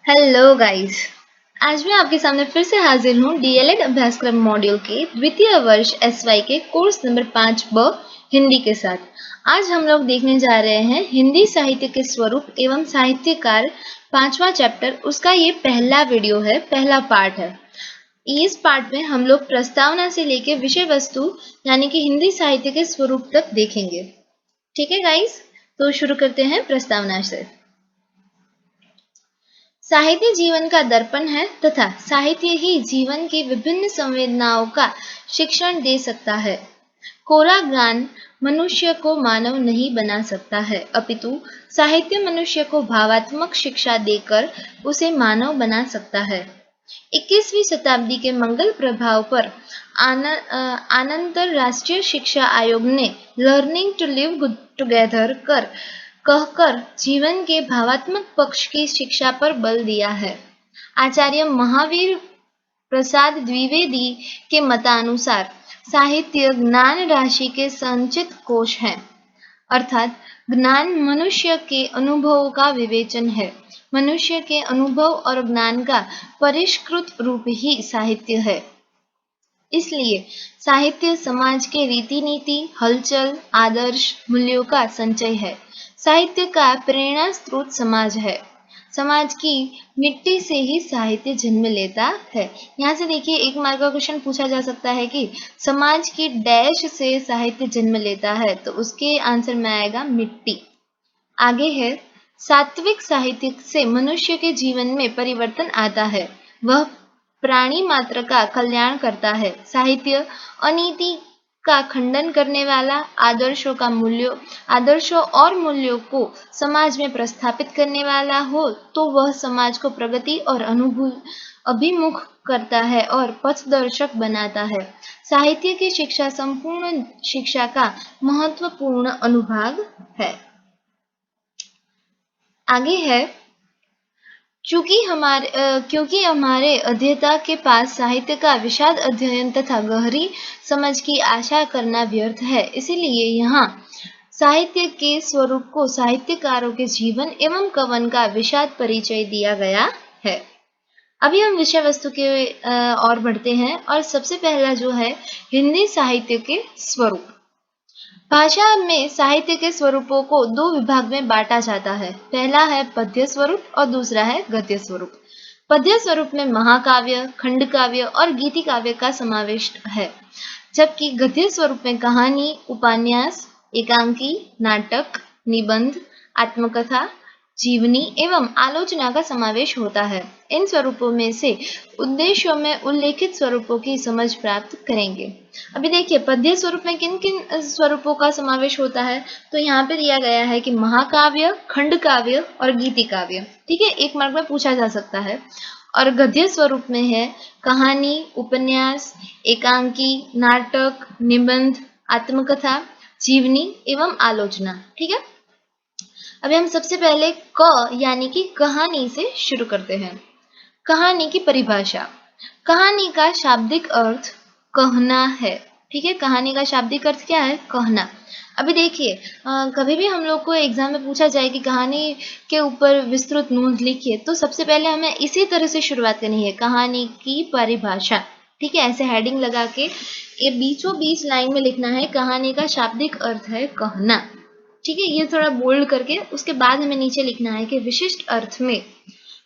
Hello guys. आज मैं आपके सामने फिर से हाजिर हूँ डीएलएड अभ्यासक्रम मॉड्यूल के द्वितीय वर्ष एसवाई के कोर्स नंबर 5 हिंदी के साथ। आज हम लोग देखने जा रहे हैं हिंदी साहित्य के स्वरूप एवं साहित्यकार 5वां चैप्टर। उसका ये पहला वीडियो है, पहला पार्ट है। इस पार्ट में हम लोग प्रस्तावना से लेके विषय वस्तु यानी कि हिंदी साहित्य के स्वरूप तक देखेंगे। ठीक है गाइस, तो शुरू करते हैं प्रस्तावना से। साहित्य जीवन का दर्पण है तथा साहित्य ही जीवन की विभिन्न संवेदनाओं का शिक्षण दे सकता है। कोरा ज्ञान मनुष्य को मानव नहीं बना सकता है, अपितु साहित्य मनुष्य को भावात्मक शिक्षा देकर उसे मानव बना सकता है। 21वीं शताब्दी के मंगल प्रभाव पर अंतरराष्ट्रीय शिक्षा आयोग ने लर्निंग टू लिव टुगेदर कहकर जीवन के भावात्मक पक्ष की शिक्षा पर बल दिया है। आचार्य महावीर प्रसाद द्विवेदी के मतानुसार साहित्य ज्ञान राशि के संचित कोश है, अर्थात ज्ञान मनुष्य के अनुभवों का विवेचन है। मनुष्य के अनुभव और ज्ञान का परिष्कृत रूप ही साहित्य है। इसलिए साहित्य समाज के रीति नीति, हलचल, आदर्श, मूल्यों का संचय है। साहित्य का प्रेरणा स्रोत समाज है। समाज की मिट्टी से ही साहित्य जन्म लेता है। यहाँ से देखिए, एक मार्क का क्वेश्चन पूछा जा सकता है कि समाज की डैश से साहित्य जन्म लेता है, तो उसके आंसर में आएगा मिट्टी। आगे है, सात्विक साहित्य से मनुष्य के जीवन में परिवर्तन आता है, वह प्राणी मात्र का कल्याण करता है। साहित्य अनीति का खंडन करने वाला, आदर्शों और मूल्यों को समाज में प्रस्थापित करने वाला हो तो वह समाज को प्रगति और अभिमुख करता है और पथदर्शक बनाता है। साहित्य की शिक्षा संपूर्ण शिक्षा का महत्वपूर्ण अनुभाग है। आगे है, क्योंकि हमारे अध्येता के पास साहित्य का विशद अध्ययन तथा गहरी समझ की आशा करना व्यर्थ है, इसीलिए यहाँ साहित्य के स्वरूप को साहित्यकारों के जीवन एवं कवन का विशद परिचय दिया गया है। अभी हम विषय वस्तु के और बढ़ते हैं, और सबसे पहला जो है हिंदी साहित्य के स्वरूप। भाषा में साहित्य के स्वरूपों को दो विभाग में बांटा जाता है। पहला है पद्य स्वरूप और दूसरा है गद्य स्वरूप। पद्य स्वरूप में महाकाव्य, खंड काव्य और गीति काव्य का समावेश है, जबकि गद्य स्वरूप में कहानी, उपन्यास, एकांकी, नाटक, निबंध, आत्मकथा, जीवनी एवं आलोचना का समावेश होता है। इन स्वरूपों में से उद्देश्यों में उल्लेखित स्वरूपों की समझ प्राप्त करेंगे। अभी देखिए, पद्य स्वरूप में किन किन स्वरूपों का समावेश होता है, तो यहाँ पे दिया गया है कि महाकाव्य, खंड काव्य और गीति काव्य। ठीक है, एक मार्क में पूछा जा सकता है। और गद्य स्वरूप में है कहानी, उपन्यास, एकांकी, नाटक, निबंध, आत्मकथा, जीवनी एवं आलोचना। ठीक है, अभी हम सबसे पहले यानी कि कहानी से शुरू करते हैं। कहानी की परिभाषा। कहानी का शाब्दिक अर्थ कहना है। ठीक है, कहानी का शाब्दिक अर्थ क्या है? कहना। अभी देखिए, कभी भी हम लोग को एग्जाम में पूछा जाए कि कहानी के ऊपर विस्तृत नोंद लिखिए, तो सबसे पहले हमें इसी तरह से शुरुआत करनी है, कहानी की परिभाषा। ठीक है, ऐसे हेडिंग लगा के ये बीचों बीच लाइन में लिखना है, कहानी का शाब्दिक अर्थ है कहना। ठीक है, ये थोड़ा बोल्ड करके उसके बाद हमें नीचे लिखना है कि विशिष्ट अर्थ में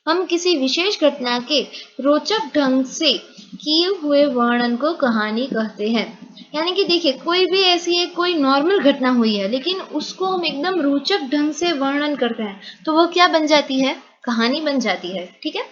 हम किसी विशेष घटना के रोचक ढंग से किए हुए वर्णन को कहानी कहते हैं। यानी कि देखिए, कोई भी ऐसी है, कोई नॉर्मल घटना हुई है, लेकिन उसको हम एकदम रोचक ढंग से वर्णन करते हैं, तो वो क्या बन जाती है? कहानी बन जाती है। ठीक है,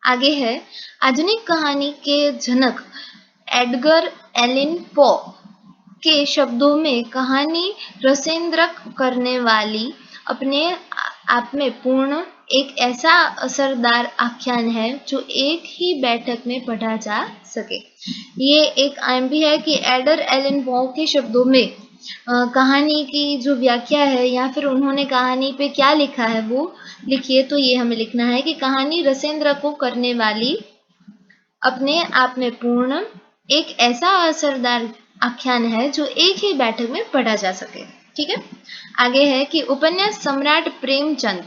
आगे है, आधुनिक कहानी के जनक एडगर एलन पो के शब्दों में कहानी रसेंद्रक करने वाली, अपने आप में पूर्ण, एक ऐसा असरदार आख्यान है जो एक ही बैठक में पढ़ा जा सके। ये एक आईएमपी है कि एडगर एलन पो के शब्दों में कहानी की जो व्याख्या है या फिर उन्होंने कहानी पे क्या लिखा है वो लिखिए। तो ये हमें लिखना है कि कहानी रसेंद्र को करने वाली, अपने आप में पूर्ण, एक ऐसा असरदार आख्यान है जो एक ही बैठक में पढ़ा जा सके। ठीक है, आगे है कि उपन्यास सम्राट प्रेमचंद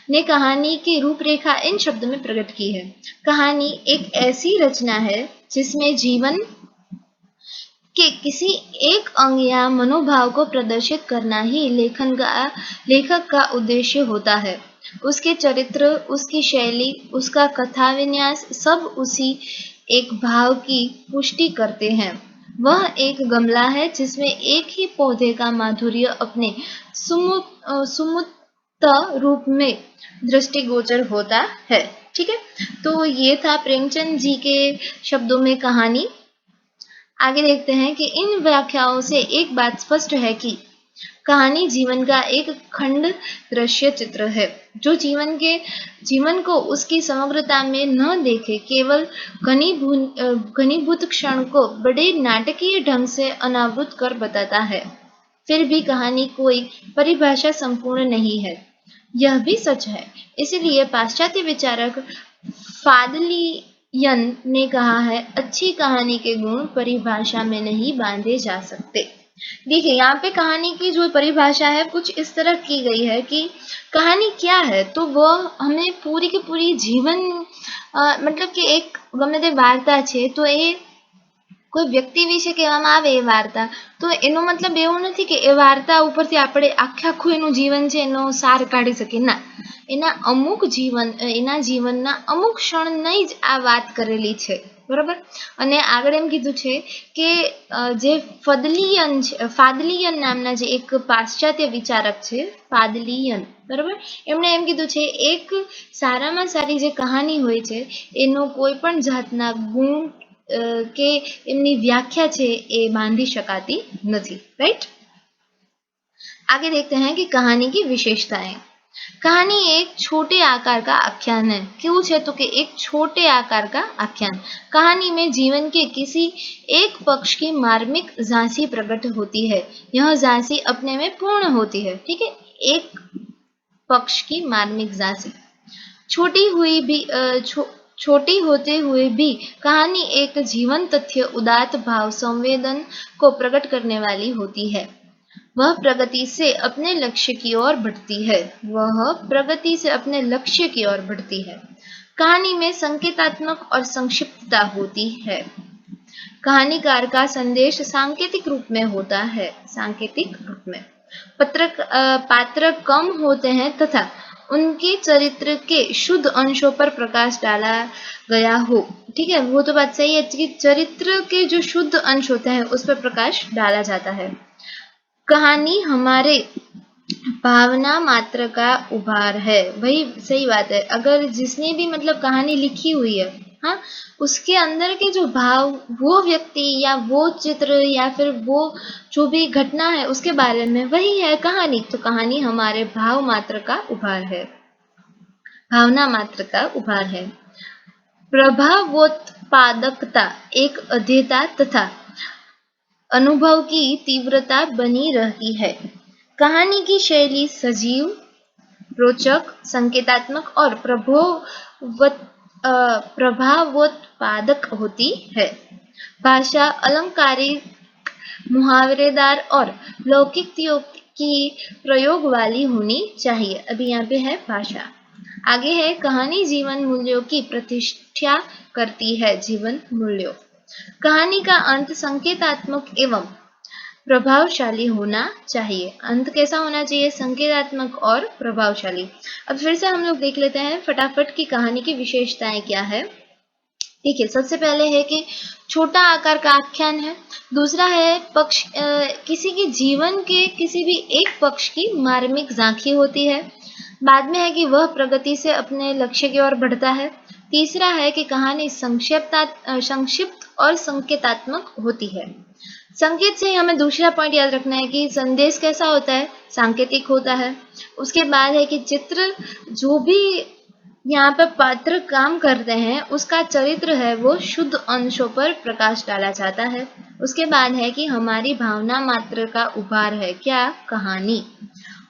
ने कहानी की रूपरेखा इन शब्दों में प्रकट की है। कहानी एक ऐसी रचना है जिसमें जीवन के किसी एक अंग या मनोभाव को प्रदर्शित करना ही लेखक का उद्देश्य होता है। उसके चरित्र, उसकी शैली, उसका कथा विन्यास सब उसी एक भाव की पुष्टि करते हैं। वह एक गमला है जिसमें एक ही पौधे का माधुर्य अपने सुमुक्त रूप में दृष्टिगोचर होता है। ठीक है, तो ये था प्रेमचंद जी के शब्दों में कहानी। आगे देखते हैं कि इन व्याख्याओं से एक बात स्पष्ट है कि कहानी जीवन का एक खंड दृश्य चित्र है, जो जीवन को उसकी समग्रता में न देखे केवल घनीभूत क्षण को बड़े नाटकीय ढंग से अनावृत कर बताता है। फिर भी कहानी कोई परिभाषा संपूर्ण नहीं है, यह भी सच है। इसलिए पाश्चात्य विचारक फादलियन ने कहा है, अच्छी कहानी के गुण परिभाषा में नहीं बांधे जा सकते। देखिए, यहाँ पे कहानी की जो परिभाषा है कुछ इस तरह की गई है कि कहानी क्या है, तो वह हमें पूरी की पूरी जीवन मतलब કે એક ગમે તે વાર્તા છે તો એ કોઈ વ્યક્તિ વિશે કહેવામાં આવે એ વાર્તા, તો એનો મતલબ એવું નથી કે એ વાર્તા ઉપરથી આપણે આખે આખું એનું જીવન છે એનો સાર કાઢી શકીએ, ના, એના જીવનના અમુક ક્ષણની જ આ વાત કરેલી છે, બરાબર. અને આગળ એમ કીધું છે કે જે ફાદલિયન નામના જે એક પાશ્ચાત્ય વિચારક છે, ફાદલિયન, બરાબર, એમણે એમ કીધું છે એક સારામાં સારી જે કહાની હોય છે એનો કોઈ પણ જાતના ગુણ કે એમની व्याख्या છે એ बांधी शकाती नहीं, राइट. आगे देखते हैं कि कहानी की विशेषताएं. कहानी एक छोटे आकार का आख्यान है. क्यों है तो कि एक छोटे आकार का आख्यान. कहानी में जीवन के किसी एक पक्ष की मार्मिक झांसी प्रकट होती है. यह झांसी अपने में पूर्ण होती है. ठीक है, एक पक्ष की मार्मिक झांसी छोटी होते हुए भी कहानी एक जीवन तथ्य, उदात्त भाव, संवेदन को प्रकट करने वाली होती है. वह प्रगति से अपने लक्ष्य की ओर बढ़ती है. कहानी में संकेतात्मक और संक्षिप्तता होती है. कहानीकार का संदेश सांकेतिक रूप में होता है. पात्र कम होते हैं तथा उनके चरित्र के शुद्ध अंशों पर प्रकाश डाला गया हो. ठीक है, वो तो बात सही है कि चरित्र के जो शुद्ध अंश होते हैं उस पर प्रकाश डाला जाता है. कहानी हमारे भावना मात्र का उभार है. भाई सही बात है, अगर जिसने भी मतलब कहानी लिखी हुई है, हाँ, उसके अंदर के जो भाव, वो व्यक्ति या वो चित्र या फिर वो जो भी घटना है उसके बारे में, वही है कहानी. तो कहानी हमारे भावना मात्र का उभार है. प्रभावोत्पादकता एक अध्येता तथा अनुभव की तीव्रता बनी रहती है. कहानी की शैली सजीव, रोचक, संकेतात्मक और प्रभावोत्पादक होती है. भाषा अलंकारिक, मुहावरेदार और लौकिकतियों की प्रयोग वाली होनी चाहिए. अभी यहाँ पे है भाषा. आगे है कहानी जीवन मूल्यों की प्रतिष्ठा करती है. जीवन मूल्यों. कहानी का अंत संकेतात्मक एवं प्रभावशाली होना चाहिए. अंत कैसा होना चाहिए? संकेतात्मक और प्रभावशाली. अब फिर से हम लोग देख लेते हैं फटाफट की कहानी की विशेषताएं क्या है. देखिए, सबसे पहले है कि छोटा आकार का आख्यान है. दूसरा है किसी के जीवन के किसी भी एक पक्ष की मार्मिक झांकी होती है. बाद में है कि वह प्रगति से अपने लक्ष्य की ओर बढ़ता है. तीसरा है कि कहानी संक्षिप्त और संकेतात्मक होती है. संकेत से हमें दूसरा पॉइंट याद रखना है कि संदेश कैसा होता है? सांकेतिक होता है. उसके बाद है कि चित्र, जो भी यहाँ पर पात्र काम करते हैं उसका चरित्र है वो शुद्ध अंशों पर प्रकाश डाला जाता है. उसके बाद है कि हमारी भावना मात्र का उभार है. क्या? कहानी.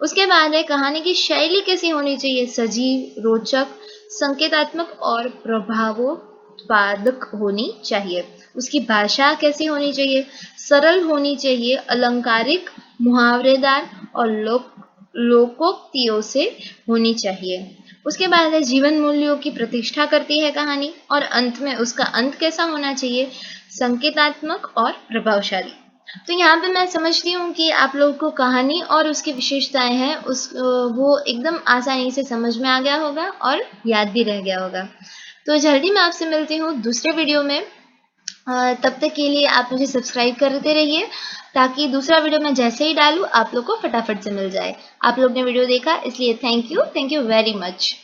उसके बाद है कहानी की शैली कैसी होनी चाहिए? सजीव, रोचक, संकेतात्मक और प्रभावोत्पादक होनी चाहिए. उसकी भाषा कैसी होनी चाहिए? सरल होनी चाहिए, अलंकारिक, मुहावरेदार और लोकोक्तियों से होनी चाहिए। उसके बाद है जीवन मूल्यों की प्रतिष्ठा करती है कहानी, और अंत में उसका अंत कैसा होना चाहिए, संकेतात्मक और प्रभावशाली। तो यहाँ पे मैं समझती हूँ कि आप लोगों को कहानी और उसकी विशेषताएं हैं वो एकदम आसानी से समझ में आ गया होगा और याद भी रह गया होगा। तो जल्दी मैं आपसे मिलती हूँ दूसरे वीडियो में। तब तक के लिए आप मुझे सब्सक्राइब करते रहिए, ताकि दूसरा वीडियो मैं जैसे ही डालूँ आप लोग को फटाफट से मिल जाए। आप लोग ने वीडियो देखा इसलिए थैंक यू वेरी मच।